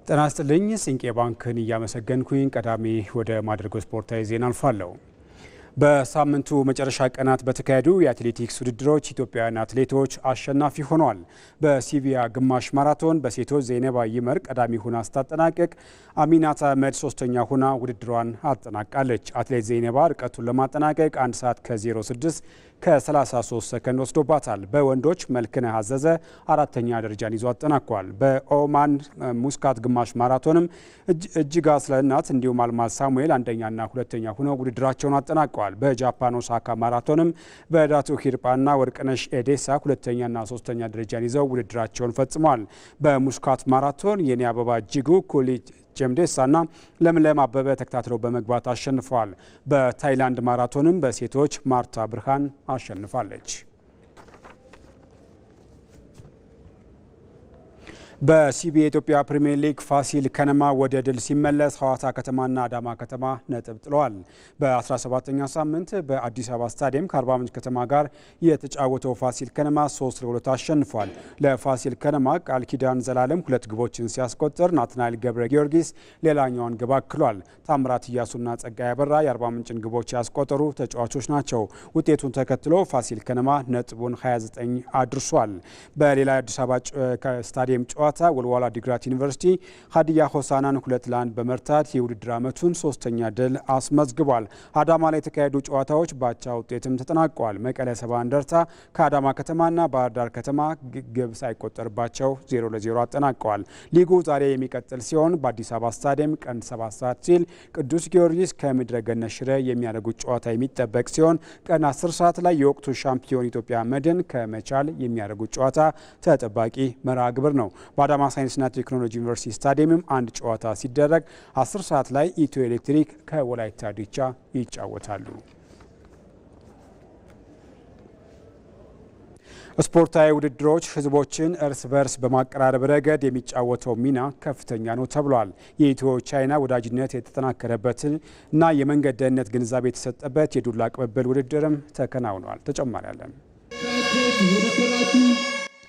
ጤና ይስጥልኝ ሲንቄ ባንክን እያመሰገንኩኝ ቀዳሚ ወደ ማድረግ ስፖርታዊ ዜና አልፋለሁ። በሳምንቱ መጨረሻ ቀናት በተካሄዱ የአትሌቲክስ ውድድሮች ኢትዮጵያውያን አትሌቶች አሸናፊ ሆነዋል። በሲቪያ ግማሽ ማራቶን በሴቶች ዘይነባ ይመር ቀዳሚ ሆና ስታጠናቀቅ አሚናት አህመድ ሶስተኛ ሆና ውድድሯን አጠናቃለች። አትሌት ዘይነባ ርቀቱን ለማጠናቀቅ 1 ሰዓት ከ06 ከ33 ሰከንድ ወስዶባታል። በወንዶች መልክነህ አዘዘ አራተኛ ደረጃን ይዞ አጠናቋል። በኦማን ሙስካት ግማሽ ማራቶንም እጅግ አስለናት እንዲሁም አልማዝ ሳሙኤል አንደኛና ሁለተኛ ሆነው ውድድራቸውን አጠናቀዋል። በጃፓን ኦሳካ ማራቶንም በዳቱ ሂርጳና ወርቅነሽ ኤዴሳ ሁለተኛና ሶስተኛ ደረጃን ይዘው ውድድራቸውን ፈጽመዋል። በሙስካት ማራቶን የኔ አበባ እጅጉ ኩሊ ጀምዴሳና ለምለም አበበ ተከታትለው በመግባት አሸንፈዋል። በታይላንድ ማራቶንም በሴቶች ማርታ ብርሃን አሸንፋለች። በሲቢ የኢትዮጵያ ፕሪሚየር ሊግ ፋሲል ከነማ ወደ ድል ሲመለስ ሐዋሳ ከተማና አዳማ ከተማ ነጥብ ጥለዋል። በ17ኛ ሳምንት በአዲስ አበባ ስታዲየም ከአርባ ምንጭ ከተማ ጋር የተጫወተው ፋሲል ከነማ 3-2 አሸንፏል። ለፋሲል ከነማ ቃል ኪዳን ዘላለም 2 ግቦችን ሲያስቆጥር ናትናኤል ገብረ ጊዮርጊስ ሌላኛውን ግብ አክሏል። ታምራት እያሱና ጸጋይ አበራ የአርባ ምንጭን ግቦች ያስቆጠሩ ተጫዋቾች ናቸው። ውጤቱን ተከትሎ ፋሲል ከነማ ነጥቡን 29 አድርሷል። በሌላ የአዲስ አበባ ስታዲየም ጨዋታ ወልዋላ ዲግራት ዩኒቨርሲቲ ሀዲያ ሆሳናን 2-1 በመርታት የውድድር ዓመቱን 3ኛ ድል አስመዝግቧል። አዳማ ላይ የተካሄዱ ጨዋታዎች ባቻ ውጤትም ተጠናቀዋል። መቀለ ሰባ እንደርታ ከአዳማ ከተማና ባህር ዳር ከተማ ግብ ሳይቆጠርባቸው 0-0 አጠናቀዋል። ሊጉ ዛሬ የሚቀጥል ሲሆን በአዲስ አበባ ስታዲየም ቀን 7 ሰዓት ሲል ቅዱስ ጊዮርጊስ ከምድረ ገነት ሽረ የሚያደርጉት ጨዋታ የሚጠበቅ ሲሆን ቀን 10 ሰዓት ላይ የወቅቱ ሻምፒዮን ኢትዮጵያ መድን ከመቻል የሚያደርጉት ጨዋታ ተጠባቂ መርሃ ግብር ነው። በአዳማ ሳይንስና ቴክኖሎጂ ዩኒቨርሲቲ ስታዲየምም አንድ ጨዋታ ሲደረግ 10 ሰዓት ላይ ኢትዮ ኤሌክትሪክ ከወላይታ ዲቻ ይጫወታሉ። ስፖርታዊ ውድድሮች ህዝቦችን እርስ በርስ በማቀራረብ ረገድ የሚጫወተው ሚና ከፍተኛ ነው ተብሏል። የኢትዮ ቻይና ወዳጅነት የተጠናከረበትን እና የመንገድ ደህንነት ግንዛቤ የተሰጠበት የዱላ ቅብብል ውድድርም ተከናውኗል። ተጨማሪ አለን።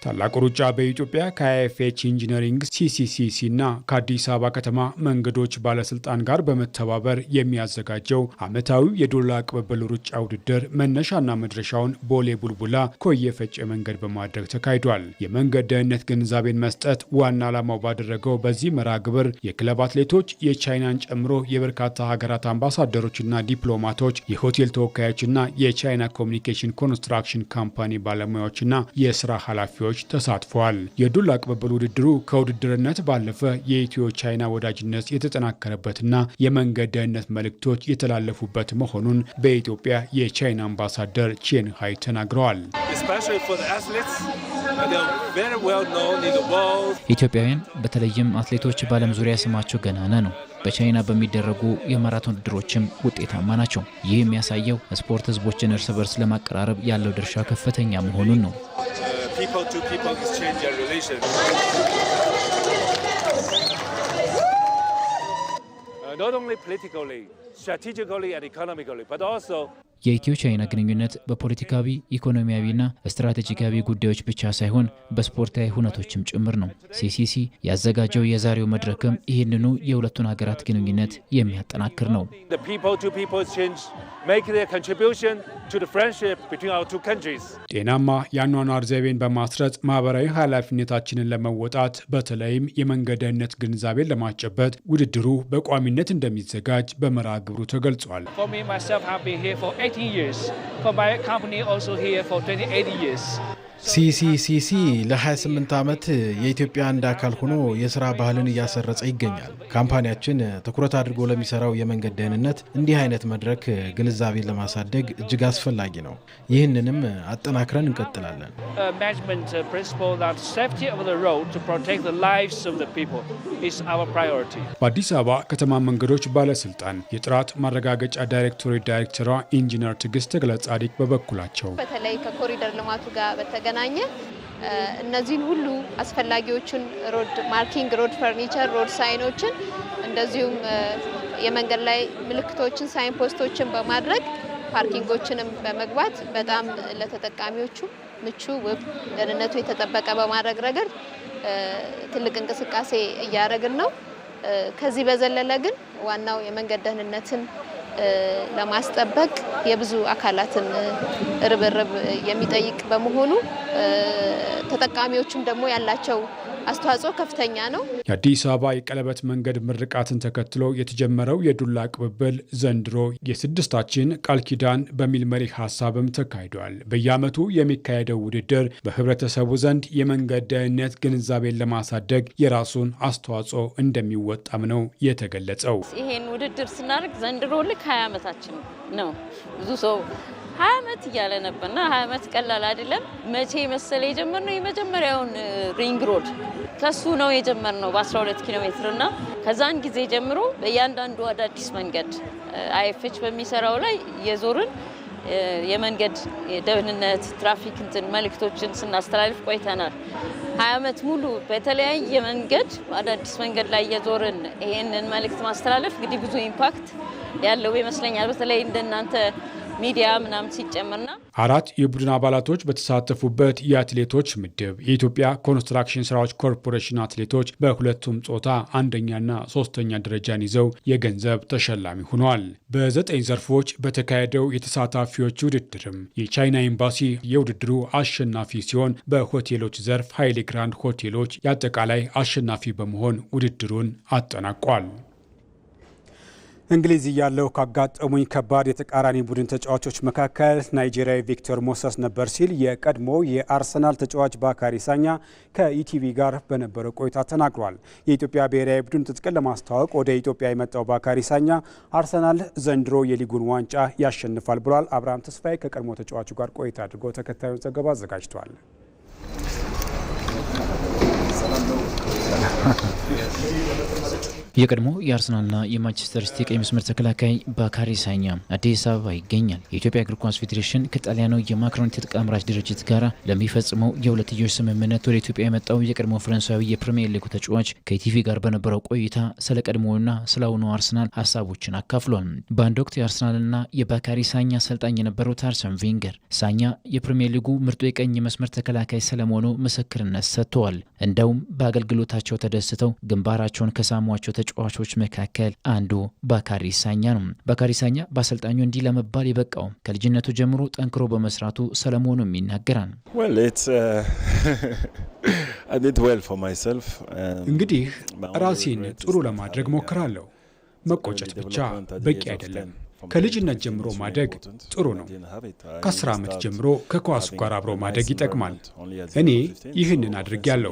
ታላቁ ሩጫ በኢትዮጵያ ከአይኤፍኤች ኢንጂነሪንግ ሲሲሲሲ እና ከአዲስ አበባ ከተማ መንገዶች ባለስልጣን ጋር በመተባበር የሚያዘጋጀው ዓመታዊው የዱላ ቅብብል ሩጫ ውድድር መነሻና መድረሻውን ቦሌ ቡልቡላ ኮየ ፈጬ መንገድ በማድረግ ተካሂዷል። የመንገድ ደህንነት ግንዛቤን መስጠት ዋና ዓላማው ባደረገው በዚህ መርሃ ግብር የክለብ አትሌቶች የቻይናን ጨምሮ የበርካታ ሀገራት አምባሳደሮችና ዲፕሎማቶች፣ የሆቴል ተወካዮችና የቻይና ኮሚኒኬሽን ኮንስትራክሽን ካምፓኒ ባለሙያዎችና የስራ ኃላፊዎች ተሳትፈዋል። የዱላ ቅብብል ውድድሩ ከውድድርነት ባለፈ የኢትዮ ቻይና ወዳጅነት የተጠናከረበትና የመንገድ ደህንነት መልእክቶች የተላለፉበት መሆኑን በኢትዮጵያ የቻይና አምባሳደር ቼን ሃይ ተናግረዋል። ኢትዮጵያውያን በተለይም አትሌቶች በዓለም ዙሪያ ስማቸው ገናና ነው። በቻይና በሚደረጉ የማራቶን ውድድሮችም ውጤታማ ናቸው። ይህ የሚያሳየው ስፖርት ህዝቦችን እርስ በርስ ለማቀራረብ ያለው ድርሻ ከፍተኛ መሆኑን ነው። People to people exchange their relations. Not only politically, strategically and economically, but also የኢትዮ ቻይና ግንኙነት በፖለቲካዊ ኢኮኖሚያዊና ስትራቴጂካዊ ጉዳዮች ብቻ ሳይሆን በስፖርታዊ ሁነቶችም ጭምር ነው። ሲሲሲ ያዘጋጀው የዛሬው መድረክም ይህንኑ የሁለቱን ሀገራት ግንኙነት የሚያጠናክር ነው። ጤናማ የአኗኗር ዘይቤን በማስረጽ ማህበራዊ ኃላፊነታችንን ለመወጣት በተለይም የመንገድ ደህንነት ግንዛቤን ለማስጨበጥ ውድድሩ በቋሚነት እንደሚዘጋጅ በመርሃ ግብሩ ተገልጿል። For my company also here for 28 years. ሲሲሲሲ ለ28 ዓመት የኢትዮጵያ አንድ አካል ሆኖ የሥራ ባህልን እያሰረጸ ይገኛል። ካምፓኒያችን ትኩረት አድርጎ ለሚሰራው የመንገድ ደህንነት እንዲህ አይነት መድረክ ግንዛቤን ለማሳደግ እጅግ አስፈላጊ ነው። ይህንንም አጠናክረን እንቀጥላለን። Management principle that safety of the road to protect the lives of the people is our priority. በአዲስ አበባ ከተማ መንገዶች ባለስልጣን የጥራት ማረጋገጫ ዳይሬክቶሬት ዳይሬክተሯ ኢንጂነር ትዕግስት ተክለጻዲቅ በበኩላቸው በተለይ ከኮሪደር ልማቱ ጋር በተገናኘ እነዚህን ሁሉ አስፈላጊዎችን ሮድ ማርኪንግ፣ ሮድ ፈርኒቸር፣ ሮድ ሳይኖችን እንደዚሁም የመንገድ ላይ ምልክቶችን፣ ሳይን ፖስቶችን በማድረግ ፓርኪንጎችንም በመግባት በጣም ለተጠቃሚዎቹ ምቹ፣ ውብ፣ ደህንነቱ የተጠበቀ በማድረግ ረገድ ትልቅ እንቅስቃሴ እያደረግን ነው። ከዚህ በዘለለ ግን ዋናው የመንገድ ደህንነትን ለማስጠበቅ የብዙ አካላትን ርብርብ የሚጠይቅ በመሆኑ ተጠቃሚዎችም ደግሞ ያላቸው አስተዋጽኦ ከፍተኛ ነው። የአዲስ አበባ የቀለበት መንገድ ምርቃትን ተከትሎ የተጀመረው የዱላ ቅብብል ዘንድሮ የስድስታችን ቃል ኪዳን በሚል መሪ ሀሳብም ተካሂዷል። በየዓመቱ የሚካሄደው ውድድር በህብረተሰቡ ዘንድ የመንገድ ደህንነት ግንዛቤን ለማሳደግ የራሱን አስተዋጽኦ እንደሚወጣም ነው የተገለጸው። ይሄን ውድድር ስናደርግ ዘንድሮ ልክ 20 ዓመታችን ነው። ብዙ ሰው 20 ዓመት እያለ ነበርና 20 ዓመት ቀላል አይደለም። መቼ መሰለ የጀመርነው የመጀመሪያውን ሪንግ ሮድ ከሱ ነው የጀመርነው በ12 ኪሎ ሜትርና ከዛን ጊዜ ጀምሮ በእያንዳንዱ አዳዲስ መንገድ አይኤፍኤች በሚሰራው ላይ የዞርን የመንገድ ደህንነት ትራፊክ መልእክቶችን ስናስተላልፍ ቆይተናል። 20 ዓመት ሙሉ በተለያየ መንገድ አዳዲስ መንገድ ላይ የዞርን ይሄንን መልእክት ማስተላለፍ እንግዲህ ብዙ ኢምፓክት ያለው ይመስለኛል። በተለይ እንደናንተ ሚዲያ ምናምን ሲጨመርና 4 የቡድን አባላቶች በተሳተፉበት የአትሌቶች ምድብ የኢትዮጵያ ኮንስትራክሽን ስራዎች ኮርፖሬሽን አትሌቶች በሁለቱም ጾታ አንደኛና 3ኛ ደረጃን ይዘው የገንዘብ ተሸላሚ ሆነዋል። በ9 ዘርፎች በተካሄደው የተሳታፊዎች ውድድርም የቻይና ኤምባሲ የውድድሩ አሸናፊ ሲሆን በሆቴሎች ዘርፍ ኃይሌ ግራንድ ሆቴሎች የአጠቃላይ አሸናፊ በመሆን ውድድሩን አጠናቋል። እንግሊዝ እያለሁ ካጋጠሙኝ ከባድ የተቃራኒ ቡድን ተጫዋቾች መካከል ናይጄሪያዊ ቪክቶር ሞሰስ ነበር ሲል የቀድሞ የአርሰናል ተጫዋች ባካሪ ሳኛ ከኢቲቪ ጋር በነበረው ቆይታ ተናግሯል። የኢትዮጵያ ብሔራዊ ቡድን ትጥቅን ለማስተዋወቅ ወደ ኢትዮጵያ የመጣው ባካሪ ሳኛ አርሰናል ዘንድሮ የሊጉን ዋንጫ ያሸንፋል ብሏል። አብርሃም ተስፋዬ ከቀድሞ ተጫዋቹ ጋር ቆይታ አድርጎ ተከታዩን ዘገባ አዘጋጅቷል። የቀድሞ የአርሰናልና የማንቸስተር ሲቲ ቀይ መስመር ተከላካይ ባካሪ ሳኛ አዲስ አበባ ይገኛል። የኢትዮጵያ እግር ኳስ ፌዴሬሽን ከጣሊያኑ የማክሮን ትጥቅ አምራች ድርጅት ጋር ለሚፈጽመው የሁለትዮሽ ስምምነት ወደ ኢትዮጵያ የመጣው የቀድሞ ፈረንሳዊ የፕሪሚየር ሊግ ተጫዋች ከኢቲቪ ጋር በነበረው ቆይታ ስለ ቀድሞውና ስለ አሁኑ አርሰናል ሀሳቦችን አካፍሏል። በአንድ ወቅት የአርሰናልና የባካሪ ሳኛ አሰልጣኝ የነበሩት አርሰን ቬንገር ሳኛ የፕሪሚየር ሊጉ ምርጡ የቀኝ መስመር ተከላካይ ስለመሆኑ ምስክርነት ሰጥተዋል። እንደውም በአገልግሎታቸው ተደስተው ግንባራቸውን ከሳሟቸው ተጫዋቾች መካከል አንዱ ባካሪ ሳኛ ነው። ባካሪ ሳኛ በአሰልጣኙ እንዲህ ለመባል የበቃው ከልጅነቱ ጀምሮ ጠንክሮ በመስራቱ ሰለሞኑም ይናገራል። እንግዲህ ራሴን ጥሩ ለማድረግ ሞክራለሁ። መቆጨት ብቻ በቂ አይደለም። ከልጅነት ጀምሮ ማደግ ጥሩ ነው። ከ10 ዓመት ጀምሮ ከኳሱ ጋር አብሮ ማደግ ይጠቅማል። እኔ ይህንን አድርጌያለሁ።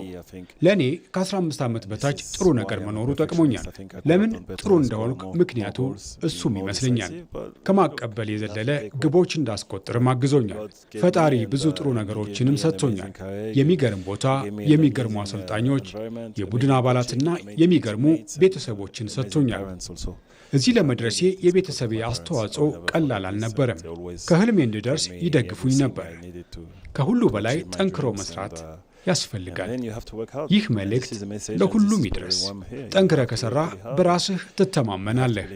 ለእኔ ከ15 ዓመት በታች ጥሩ ነገር መኖሩ ጠቅሞኛል። ለምን ጥሩ እንደሆንኩ ምክንያቱ እሱም ይመስለኛል። ከማቀበል የዘለለ ግቦች እንዳስቆጥርም አግዞኛል። ፈጣሪ ብዙ ጥሩ ነገሮችንም ሰጥቶኛል። የሚገርም ቦታ፣ የሚገርሙ አሰልጣኞች፣ የቡድን አባላትና የሚገርሙ ቤተሰቦችን ሰጥቶኛል። እዚህ ለመድረሴ የቤተሰቤ አስተዋጽኦ ቀላል አልነበረም። ከህልሜ እንድደርስ ይደግፉኝ ነበር። ከሁሉ በላይ ጠንክሮ መስራት ያስፈልጋል። ይህ መልእክት ለሁሉም ይድረስ። ጠንክረህ ከሰራህ በራስህ ትተማመናለህ።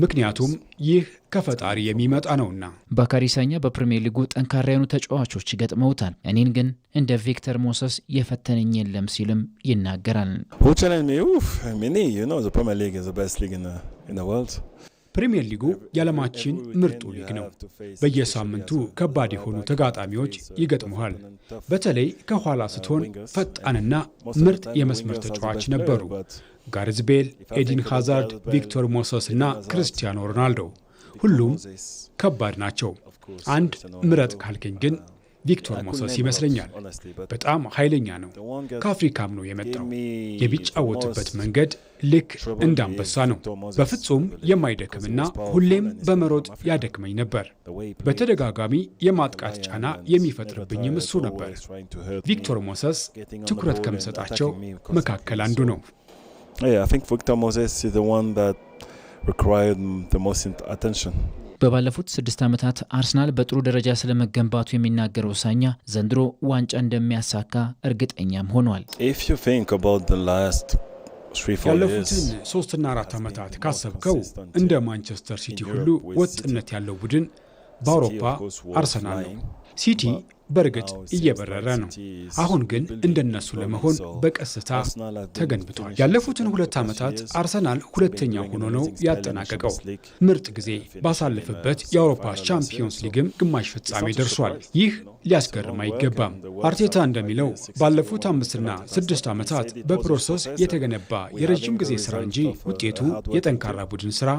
ምክንያቱም ይህ ከፈጣሪ የሚመጣ ነውና። ባካሪ ሳኛ በፕሪሚየር ሊጉ ጠንካራ የሆኑ ተጫዋቾች ገጥመውታል። እኔን ግን እንደ ቪክተር ሞሰስ የፈተነኝ የለም ሲልም ይናገራል። ፕሪሚየር ሊጉ የዓለማችን ምርጡ ሊግ ነው። በየሳምንቱ ከባድ የሆኑ ተጋጣሚዎች ይገጥሙሃል። በተለይ ከኋላ ስትሆን ፈጣንና ምርጥ የመስመር ተጫዋች ነበሩ። ጋሬዝ ቤል፣ ኤዲን ሃዛርድ፣ ቪክቶር ሞሰስ እና ክርስቲያኖ ሮናልዶ ሁሉም ከባድ ናቸው። አንድ ምረጥ ካልከኝ ግን ቪክቶር ሞሰስ ይመስለኛል። በጣም ኃይለኛ ነው። ከአፍሪካም ነው የመጣው። የሚጫወትበት መንገድ ልክ እንዳንበሳ ነው። በፍጹም የማይደክምና ሁሌም በመሮጥ ያደክመኝ ነበር። በተደጋጋሚ የማጥቃት ጫና የሚፈጥርብኝም እሱ ነበር። ቪክቶር ሞሰስ ትኩረት ከምሰጣቸው መካከል አንዱ ነው። በባለፉት 6 ዓመታት አርሰናል በጥሩ ደረጃ ስለመገንባቱ የሚናገረው ሳኛ ዘንድሮ ዋንጫ እንደሚያሳካ እርግጠኛም ሆኗል። ያለፉትን 3 እና 4 ዓመታት ካሰብከው እንደ ማንቸስተር ሲቲ ሁሉ ወጥነት ያለው ቡድን በአውሮፓ አርሰናል ነው። ሲቲ በርግጥ እየበረረ ነው። አሁን ግን እንደነሱ ለመሆን በቀስታ ተገንብቷል። ያለፉትን 2 ዓመታት አርሰናል ሁለተኛ ሆኖ ነው ያጠናቀቀው። ምርጥ ጊዜ ባሳለፈበት የአውሮፓ ቻምፒዮንስ ሊግም ግማሽ ፍጻሜ ደርሷል። ይህ ሊያስገርም አይገባም። አርቴታ እንደሚለው ባለፉት 5 እና 6 ዓመታት በፕሮሰስ የተገነባ የረጅም ጊዜ ስራ እንጂ ውጤቱ የጠንካራ ቡድን ስራ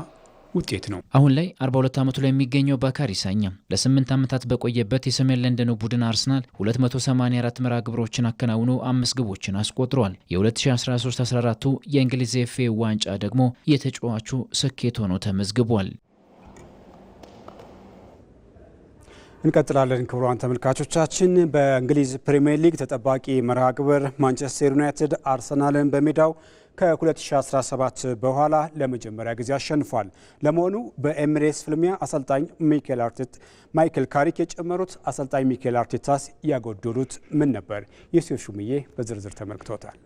ውጤት ነው። አሁን ላይ 42 ዓመቱ ላይ የሚገኘው ባካሪ ሳኛ ለ8 ዓመታት በቆየበት የሰሜን ለንደኑ ቡድን አርሰናል 284 መርሃ ግብሮችን አከናውኖ 5 ግቦችን አስቆጥሯል። የ2013-14ቱ የእንግሊዝ ኤፍኤ ዋንጫ ደግሞ የተጫዋቹ ስኬት ሆኖ ተመዝግቧል። እንቀጥላለን። ክቡራን ተመልካቾቻችን በእንግሊዝ ፕሪሚየር ሊግ ተጠባቂ መርሃ ግብር ማንቸስተር ዩናይትድ አርሰናልን በሜዳው ከ2017 በኋላ ለመጀመሪያ ጊዜ አሸንፏል። ለመሆኑ በኤሚሬትስ ፍልሚያ አሰልጣኝ ማይክል ካሪክ የጨመሩት አሰልጣኝ ሚኬል አርቴታስ ያጎደሉት ምን ነበር? ዮሴፍ ሹምዬ በዝርዝር ተመልክቶታል።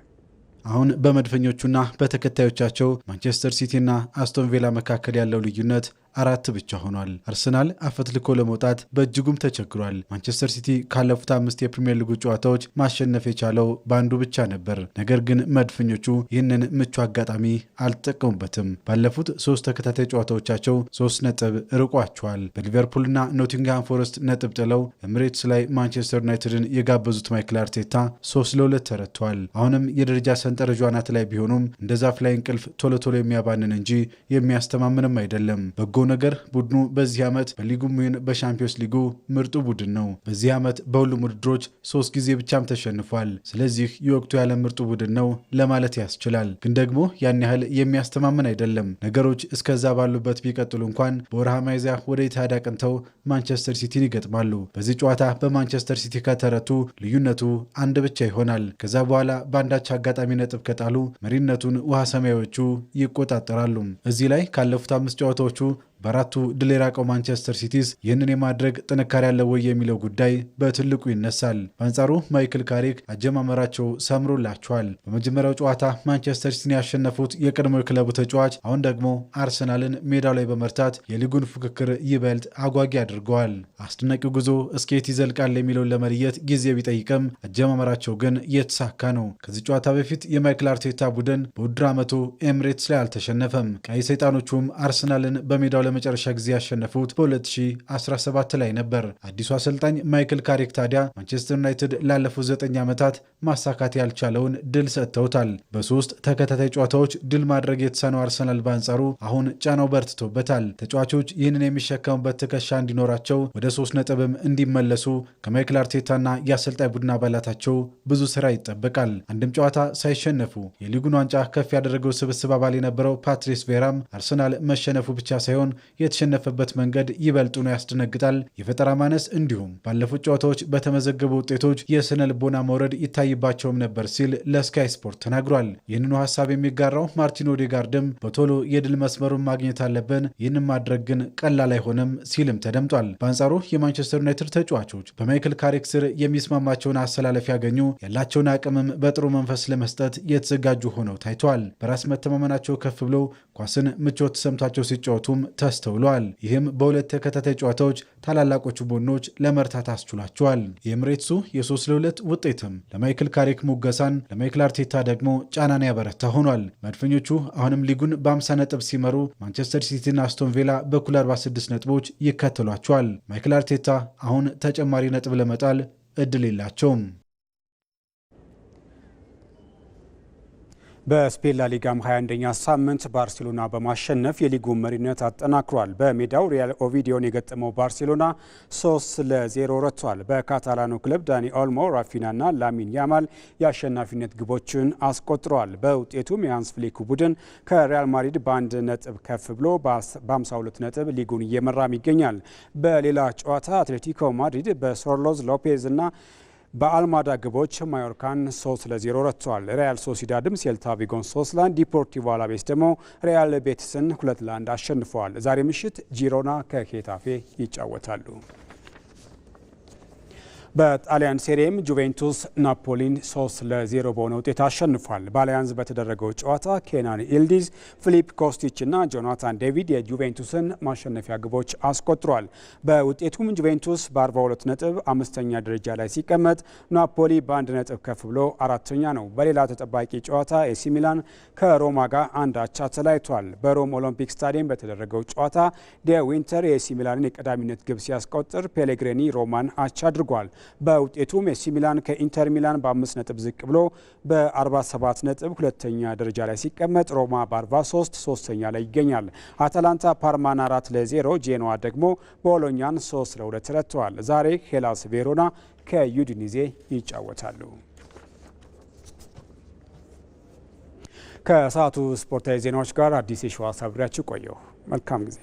አሁን በመድፈኞቹና በተከታዮቻቸው ማንቸስተር ሲቲና አስቶን ቪላ መካከል ያለው ልዩነት 4 ብቻ ሆኗል። አርሰናል አፈትልኮ ለመውጣት በእጅጉም ተቸግሯል። ማንቸስተር ሲቲ ካለፉት 5 የፕሪሚየር ሊግ ጨዋታዎች ማሸነፍ የቻለው በአንዱ ብቻ ነበር። ነገር ግን መድፈኞቹ ይህንን ምቹ አጋጣሚ አልተጠቀሙበትም። ባለፉት 3 ተከታታይ ጨዋታዎቻቸው 3 ነጥብ ርቋቸዋል። በሊቨርፑልና ኖቲንግሃም ፎረስት ነጥብ ጥለው ኤሚሬትስ ላይ ማንቸስተር ዩናይትድን የጋበዙት ማይክል አርቴታ 3-2 ተረድተዋል። አሁንም የደረጃ ሰንጠረዡ አናት ላይ ቢሆኑም እንደ ዛፍ ላይ እንቅልፍ ቶሎ ቶሎ የሚያባንን እንጂ የሚያስተማምንም አይደለም። በጎ ነገር ቡድኑ በዚህ ዓመት በሊጉም ይሁን በሻምፒዮንስ ሊጉ ምርጡ ቡድን ነው። በዚህ ዓመት በሁሉም ውድድሮች 3 ጊዜ ብቻም ተሸንፏል። ስለዚህ የወቅቱ የዓለም ምርጡ ቡድን ነው ለማለት ያስችላል። ግን ደግሞ ያን ያህል የሚያስተማምን አይደለም። ነገሮች እስከዛ ባሉበት ቢቀጥሉ እንኳን በወርሃ ሚያዝያ ወደ ኢትሃድ አቅንተው ማንቸስተር ሲቲን ይገጥማሉ። በዚህ ጨዋታ በማንቸስተር ሲቲ ከተረቱ ልዩነቱ 1 ብቻ ይሆናል። ከዛ በኋላ በአንዳች አጋጣሚ ነጥብ ከጣሉ መሪነቱን ውሃ ሰማያዎቹ ይቆጣጠራሉ። እዚህ ላይ ካለፉት 5 ጨዋታዎቹ በአራቱ ድል የራቀው ማንቸስተር ሲቲስ ይህንን የማድረግ ጥንካሬ ያለው ወይ የሚለው ጉዳይ በትልቁ ይነሳል። በአንጻሩ ማይክል ካሪክ አጀማመራቸው ሰምሮላቸዋል። በመጀመሪያው ጨዋታ ማንቸስተር ሲቲን ያሸነፉት የቀድሞ የክለቡ ተጫዋች አሁን ደግሞ አርሰናልን ሜዳው ላይ በመርታት የሊጉን ፉክክር ይበልጥ አጓጊ አድርገዋል። አስደናቂው ጉዞ እስከየት ይዘልቃል የሚለውን ለመለየት ጊዜ ቢጠይቅም አጀማመራቸው ግን የተሳካ ነው። ከዚህ ጨዋታ በፊት የማይክል አርቴታ ቡድን በውድድር ዓመቱ ኤሚሬትስ ላይ አልተሸነፈም። ቀይ ሰይጣኖቹም አርሰናልን በሜዳው መጨረሻ ጊዜ ያሸነፉት በ2017 ላይ ነበር። አዲሱ አሰልጣኝ ማይክል ካሪክ ታዲያ ማንቸስተር ዩናይትድ ላለፉት 9 ዓመታት ማሳካት ያልቻለውን ድል ሰጥተውታል። በ3 ተከታታይ ጨዋታዎች ድል ማድረግ የተሳነው አርሰናል በአንጻሩ አሁን ጫናው በርትቶበታል። ተጫዋቾች ይህንን የሚሸከሙበት ትከሻ እንዲኖራቸው ወደ 3 ነጥብም እንዲመለሱ ከማይክል አርቴታና የአሰልጣኝ ቡድን አባላታቸው ብዙ ስራ ይጠበቃል። አንድም ጨዋታ ሳይሸነፉ የሊጉን ዋንጫ ከፍ ያደረገው ስብስብ አባል የነበረው ፓትሪስ ቬራም አርሰናል መሸነፉ ብቻ ሳይሆን የተሸነፈበት መንገድ ይበልጡን ያስደነግጣል፣ የፈጠራ ማነስ እንዲሁም ባለፉት ጨዋታዎች በተመዘገቡ ውጤቶች የስነ ልቦና መውረድ ይታይባቸውም ነበር ሲል ለስካይ ስፖርት ተናግሯል። ይህንኑ ሀሳብ የሚጋራው ማርቲን ኦዴጋርድም በቶሎ የድል መስመሩን ማግኘት አለብን፣ ይህንን ማድረግ ግን ቀላል አይሆንም ሲልም ተደምጧል። በአንጻሩ የማንቸስተር ዩናይትድ ተጫዋቾች በማይክል ካሪክ ስር የሚስማማቸውን አሰላለፍ ያገኙ፣ ያላቸውን አቅምም በጥሩ መንፈስ ለመስጠት የተዘጋጁ ሆነው ታይተዋል። በራስ መተማመናቸው ከፍ ብሎ ኳስን ምቾት ተሰምቷቸው ሲጫወቱም ተስተውለዋል። ይህም በ2 ተከታታይ ጨዋታዎች ታላላቆቹ ቡድኖች ለመርታት አስችሏቸዋል። የኤሚሬትሱ የ3-2 ውጤትም ለማይክል ካሪክ ሙገሳን፣ ለማይክል አርቴታ ደግሞ ጫናን ያበረታ ሆኗል። መድፈኞቹ አሁንም ሊጉን በ50 ነጥብ ሲመሩ ማንቸስተር ሲቲና አስቶን ቪላ በኩል 46 ነጥቦች ይከተሏቸዋል። ማይክል አርቴታ አሁን ተጨማሪ ነጥብ ለመጣል እድል የላቸውም። በስፔን ላሊጋም 21ኛ ሳምንት ባርሴሎና በማሸነፍ የሊጉን መሪነት አጠናክሯል። በሜዳው ሪያል ኦቪዲዮን የገጠመው ባርሴሎና 3-0 ረቷል። በካታላኑ ክለብ ዳኒ ኦልሞ፣ ራፊናና ላሚን ያማል የአሸናፊነት ግቦችን አስቆጥረዋል። በውጤቱም የሃንስ ፍሊኩ ቡድን ከሪያል ማድሪድ በ1 ነጥብ ከፍ ብሎ በ52 ነጥብ ሊጉን እየመራም ይገኛል። በሌላ ጨዋታ አትሌቲኮ ማድሪድ በሶርሎዝ ሎፔዝ እና በአልማዳ ግቦች ማዮርካን 3-0 ረቷል። ሪያል ሶሲዳድም ሴልታ ቪጎን 3-1፣ ዲፖርቲቮ አላቬስ ደግሞ ሪያል ቤቲስን 2-1 አሸንፈዋል። ዛሬ ምሽት ጂሮና ከሄታፌ ይጫወታሉ። በጣሊያን ሴሪኤም ጁቬንቱስ ናፖሊን 3-0 በሆነ ውጤት አሸንፏል። በአሊያንዝ በተደረገው ጨዋታ ኬናን ኢልዲዝ፣ ፊሊፕ ኮስቲች እና ጆናታን ዴቪድ የጁቬንቱስን ማሸነፊያ ግቦች አስቆጥሯል። በውጤቱም ጁቬንቱስ በ42 ነጥብ አምስተኛ ደረጃ ላይ ሲቀመጥ ናፖሊ በ1 ነጥብ ከፍ ብሎ አራተኛ ነው። በሌላ ተጠባቂ ጨዋታ ኤሲ ሚላን ከሮማ ጋር አንድ አቻ ተለያይቷል። በሮም ኦሎምፒክ ስታዲየም በተደረገው ጨዋታ ደ ዊንተር የኤሲ ሚላንን የቀዳሚነት ግብ ሲያስቆጥር ፔሌግሪኒ ሮማን አቻ አድርጓል። በውጤቱም ኤሲ ሚላን ከኢንተር ሚላን በ5 ነጥብ ዝቅ ብሎ በ47 ነጥብ ሁለተኛ ደረጃ ላይ ሲቀመጥ ሮማ በ43 ሶስተኛ ላይ ይገኛል። አታላንታ ፓርማን 4-0፣ ጄኖዋ ደግሞ ቦሎኛን 3-2 ረትተዋል። ዛሬ ሄላስ ቬሮና ከዩዲኒዜ ይጫወታሉ። ከሰዓቱ ስፖርታዊ ዜናዎች ጋር አዲስ የሸዋስ አብሬያችሁ ቆየሁ። መልካም ጊዜ